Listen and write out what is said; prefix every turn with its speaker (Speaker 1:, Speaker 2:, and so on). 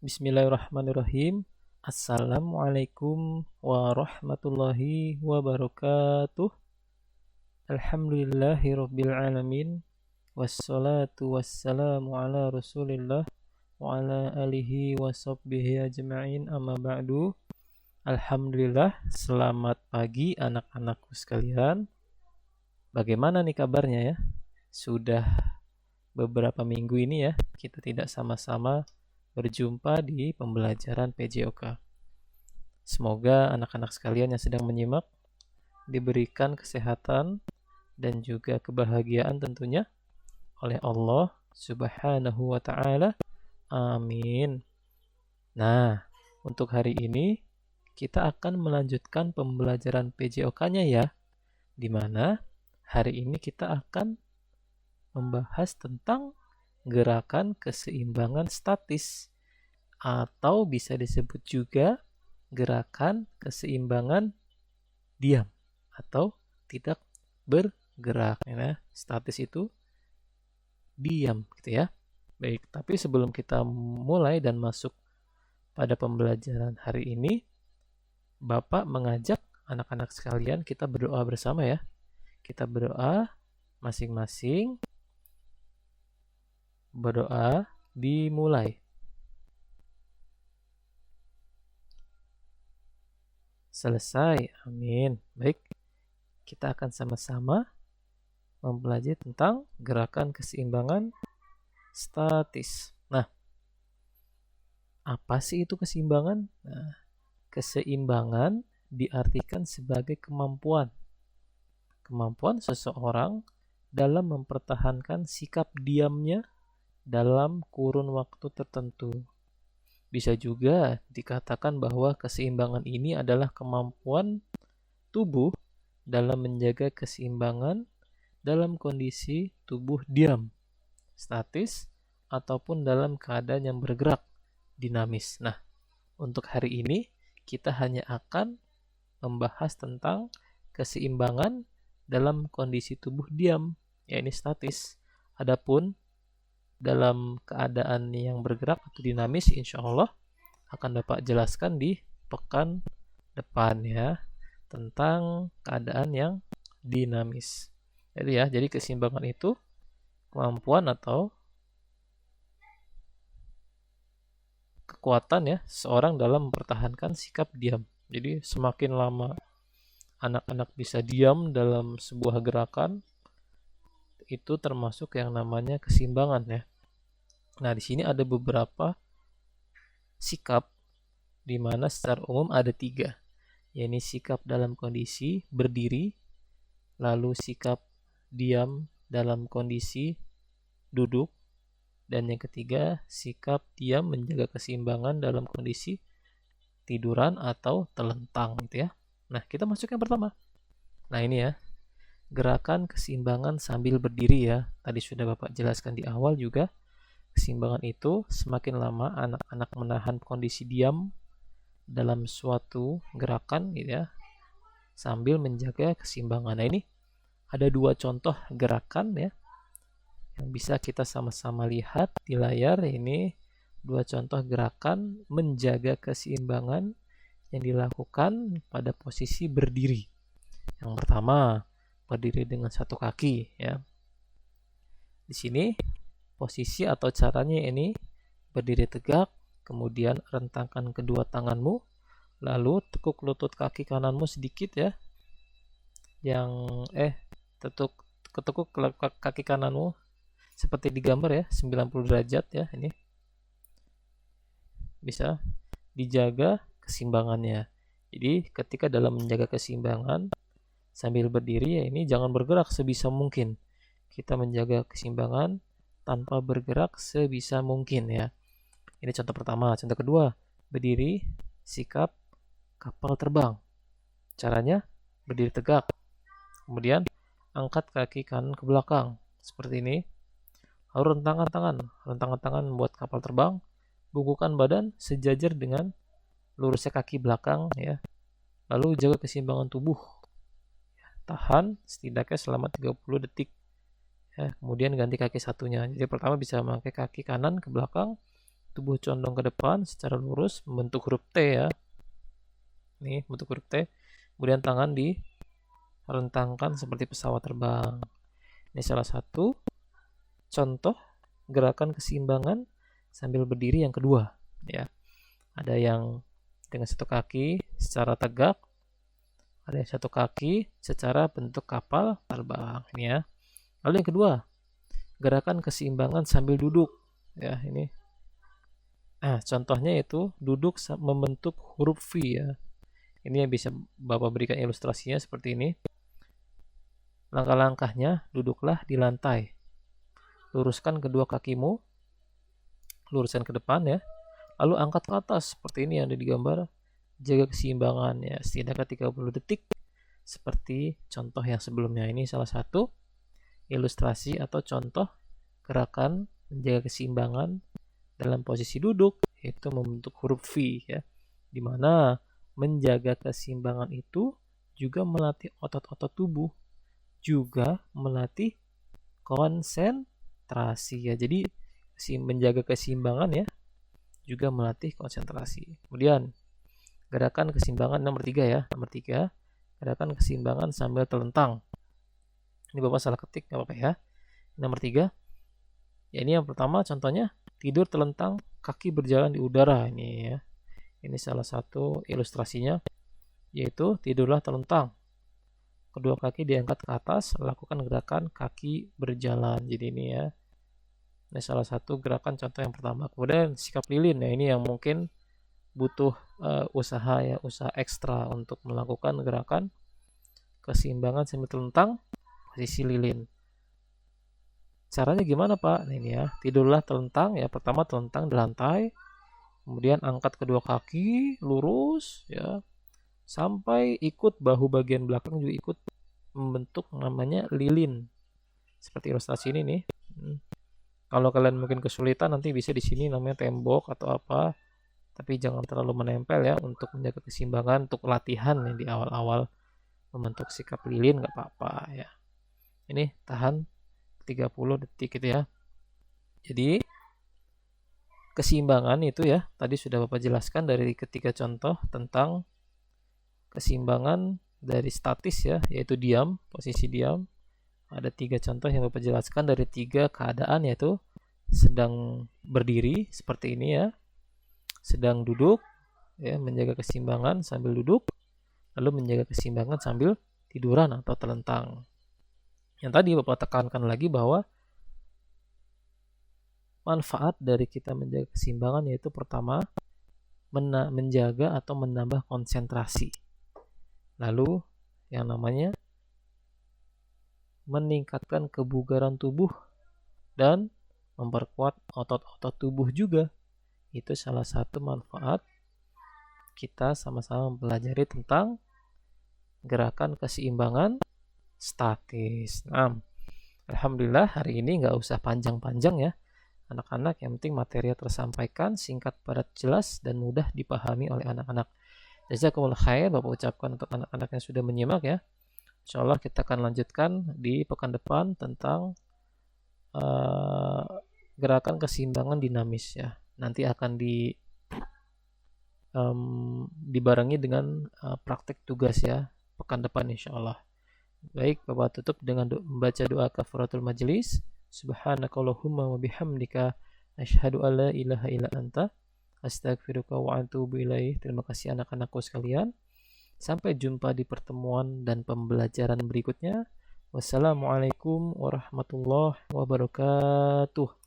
Speaker 1: Bismillahirrahmanirrahim. Assalamualaikum warahmatullahi wabarakatuh. Alhamdulillahirabbil alamin. Wassalatu wassalamu ala Rasulillah wa ala alihi washabbihi ajma'in, amma ba'du. Alhamdulillah, selamat pagi anak-anakku sekalian. Bagaimana nih kabarnya ya? Sudah beberapa minggu ini ya kita tidak sama-sama berjumpa di pembelajaran PJOK. Semoga anak-anak sekalian yang sedang menyimak diberikan kesehatan dan juga kebahagiaan tentunya oleh Allah Subhanahu wa Ta'ala. Amin. Nah, untuk hari ini kita akan melanjutkan pembelajaran PJOK-nya ya, di mana hari ini kita akan membahas tentang gerakan keseimbangan statis, atau bisa disebut juga gerakan keseimbangan diam atau tidak bergerak ya. Statis itu diam gitu ya. Baik, tapi sebelum kita mulai dan masuk pada pembelajaran hari ini, Bapak mengajak anak-anak sekalian kita berdoa bersama ya. Kita berdoa masing-masing. Berdoa dimulai. Selesai, amin. Baik, kita akan sama-sama mempelajari tentang gerakan keseimbangan statis. Nah, apa sih itu keseimbangan? Nah, keseimbangan diartikan sebagai kemampuan seseorang dalam mempertahankan sikap diamnya dalam kurun waktu tertentu. Bisa juga dikatakan bahwa keseimbangan ini adalah kemampuan tubuh dalam menjaga keseimbangan dalam kondisi tubuh diam, statis, ataupun dalam keadaan yang bergerak, dinamis. Nah, untuk hari ini kita hanya akan membahas tentang keseimbangan dalam kondisi tubuh diam, yakni statis. Adapun dalam keadaan yang bergerak atau dinamis, insya Allah akan dapat jelaskan di pekan depan ya, tentang keadaan yang dinamis. Jadi keseimbangan itu kemampuan atau kekuatan ya seorang dalam mempertahankan sikap diam. Jadi semakin lama anak-anak bisa diam dalam sebuah gerakan, itu termasuk yang namanya keseimbangan ya. Nah, di sini ada beberapa sikap di mana secara umum ada 3, yakni sikap dalam kondisi berdiri, lalu sikap diam dalam kondisi duduk, dan yang ketiga sikap diam menjaga keseimbangan dalam kondisi tiduran atau telentang gitu ya. Nah, kita masuk yang pertama. Nah, ini ya, gerakan keseimbangan sambil berdiri ya. Tadi sudah Bapak jelaskan di awal juga. Keseimbangan itu semakin lama anak-anak menahan kondisi diam dalam suatu gerakan gitu ya, sambil menjaga keseimbangan. Nah, ini ada 2 contoh gerakan ya yang bisa kita sama-sama lihat di layar. Ini 2 contoh gerakan menjaga keseimbangan yang dilakukan pada posisi berdiri. Yang pertama, berdiri dengan 1 kaki ya. Di sini posisi atau caranya ini berdiri tegak, kemudian rentangkan kedua tanganmu, lalu tekuk lutut kaki kananmu sedikit ya. Ketekuk kaki kananmu seperti di gambar ya, 90 derajat ya. Ini bisa dijaga keseimbangannya. Jadi ketika dalam menjaga keseimbangan sambil berdiri ya, ini jangan bergerak sebisa mungkin. Kita menjaga keseimbangan tanpa bergerak sebisa mungkin ya. Ini contoh pertama. Contoh kedua, berdiri sikap kapal terbang. Caranya berdiri tegak, kemudian angkat kaki kanan ke belakang seperti ini, lalu rentangkan tangan membuat kapal terbang, bungkukkan badan sejajar dengan lurusnya kaki belakang ya, lalu jaga keseimbangan tubuh, tahan setidaknya selama 30 detik ya, kemudian ganti kaki satunya. Jadi pertama bisa memakai kaki kanan ke belakang, tubuh condong ke depan secara lurus membentuk huruf T ya. Nih, bentuk huruf T. Kemudian tangan direntangkan seperti pesawat terbang. Ini salah satu contoh gerakan keseimbangan sambil berdiri yang kedua ya. Ada yang dengan satu kaki secara tegak, ada yang satu kaki secara bentuk kapal terbang ini ya. Lalu yang kedua, gerakan keseimbangan sambil duduk ya ini. Nah, contohnya itu duduk membentuk huruf V ya. Ini yang bisa Bapak berikan ilustrasinya seperti ini. Langkah-langkahnya, duduklah di lantai. Luruskan kedua kakimu, luruskan ke depan ya. Lalu angkat ke atas seperti ini yang ada di gambar. Jaga keseimbangan ya, setidaknya 30 detik. Seperti contoh yang sebelumnya. Ini salah satu ilustrasi atau contoh gerakan menjaga keseimbangan dalam posisi duduk, yaitu membentuk huruf V ya. Dimana menjaga keseimbangan itu juga melatih otot-otot tubuh, juga melatih konsentrasi ya. Jadi menjaga keseimbangan ya juga melatih konsentrasi. Kemudian gerakan keseimbangan nomor 3 ya. Nomor 3, gerakan keseimbangan sambil telentang. Ini Bapak salah ketik nggak apa-apa ya. Nomor 3, ya ini yang pertama contohnya tidur telentang, kaki berjalan di udara ini ya. Ini salah satu ilustrasinya, yaitu tidurlah telentang. Kedua kaki diangkat ke atas, lakukan gerakan kaki berjalan. Jadi ini ya. Ini salah satu gerakan contoh yang pertama. Kemudian sikap lilin ya, ini yang mungkin butuh usaha ya, usaha ekstra untuk melakukan gerakan keseimbangan sambil telentang posisi lilin. Caranya gimana Pak? Nah ini ya, tidurlah telentang ya. Pertama telentang di lantai. Kemudian angkat kedua kaki lurus ya, sampai ikut bahu bagian belakang juga ikut membentuk namanya lilin. Seperti ilustrasi ini nih. Kalau kalian mungkin kesulitan nanti bisa di sini namanya tembok atau apa. Tapi jangan terlalu menempel ya untuk menjaga keseimbangan, untuk latihan nih di awal-awal membentuk sikap lilin nggak apa-apa ya. Ini tahan 30 detik gitu ya. Jadi keseimbangan itu ya, tadi sudah Bapak jelaskan dari ketiga contoh tentang keseimbangan dari statis ya, yaitu diam, posisi diam. Ada 3 contoh yang Bapak jelaskan dari 3 keadaan, yaitu sedang berdiri seperti ini ya, sedang duduk ya, menjaga keseimbangan sambil duduk, lalu menjaga keseimbangan sambil tiduran atau telentang. Yang tadi Bapak tekankan lagi bahwa manfaat dari kita menjaga keseimbangan yaitu pertama menjaga atau menambah konsentrasi. Lalu yang namanya meningkatkan kebugaran tubuh dan memperkuat otot-otot tubuh juga. Itu salah satu manfaat kita sama-sama mempelajari tentang gerakan keseimbangan statis. Nah, alhamdulillah hari ini nggak usah panjang-panjang ya. Anak-anak, yang penting materi tersampaikan, singkat, padat, jelas, dan mudah dipahami oleh anak-anak. Jazakumullah khair Bapak ucapkan untuk anak-anak yang sudah menyimak ya. Insyaallah kita akan lanjutkan di pekan depan tentang gerakan keseimbangan dinamis ya. Nanti akan dibarengi dengan praktek tugas ya pekan depan insyaallah. Baik, Bapak tutup dengan membaca doa kafaratul majelis. Subhanakallahumma wa bihamdika asyhadu an la ilaha illa anta astaghfiruka wa atubu ilaih. Terima kasih anak-anakku sekalian. Sampai jumpa di pertemuan dan pembelajaran berikutnya. Wassalamualaikum warahmatullahi wabarakatuh.